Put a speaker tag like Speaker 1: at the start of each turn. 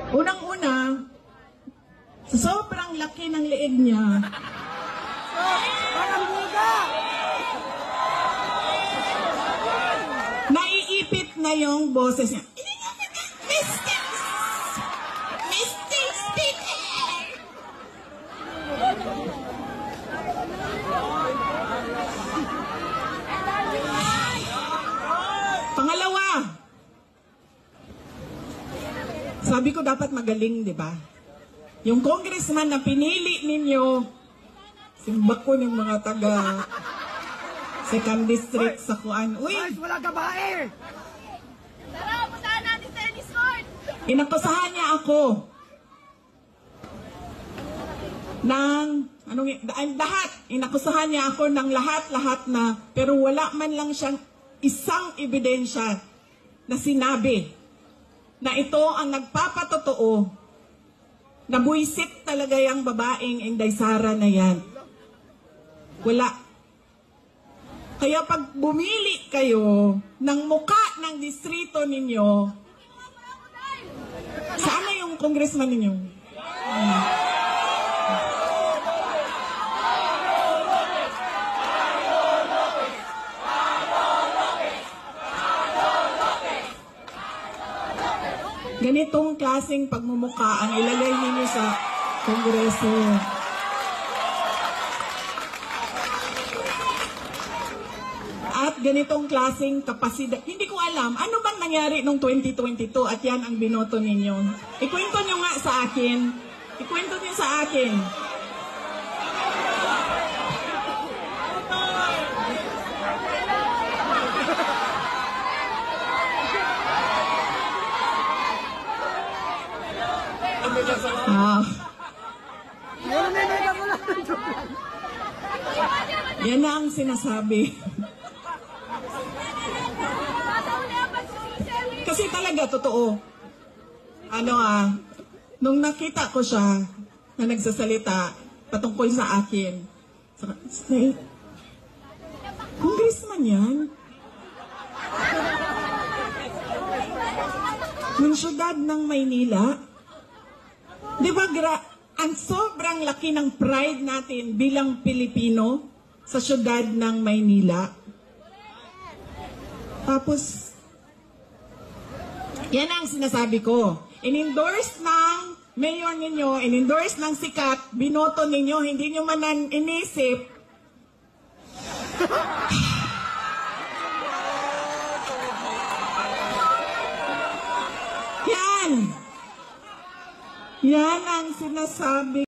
Speaker 1: Unang-una, sobrang laki ng leeg niya. Naiipit na yung boses niya. Mr. Speaker! Pangalawa, sabi ko dapat magaling, di ba? Yung congressman na pinili ninyo, simbak ko ng mga taga second district sa Kuan. Uy!
Speaker 2: Wala babae!
Speaker 3: Tara, puntahan natin sa tennis court!
Speaker 1: Inakusahan niya ako ng, lahat, inakusahan niya ako ng lahat-lahat na, pero wala man lang siyang isang ebidensya na sinabi na ito ang nagpapatotoo na buwisit talaga yung babaeng Inday Sara na yan. Wala. Kaya pag bumili kayo ng muka ng distrito ninyo, sana yung congressman ninyo? Ganitong klaseng pagmumuka ang ilagay ninyo sa Kongreso. At ganitong klaseng kapasidad. Hindi ko alam, ano bang nangyari noong 2022 at yan ang binoto ninyo? Ikwento nyo nga sa akin. Ikwento nyo sa akin. Yan na ang sinasabi. Kasi talaga, totoo. Nung nakita ko siya na nagsasalita patungkol sa akin, congressman yan? Ng syudad ng Maynila? Di ba ang sobrang laki ng pride natin bilang Pilipino sa syudad ng Maynila? Tapos, yan ang sinasabi ko. In-endorse ng mayor ninyo, in-endorse ng sikat, binoto ninyo, hindi nyo man inisip. Yan! Yan ang sinasabi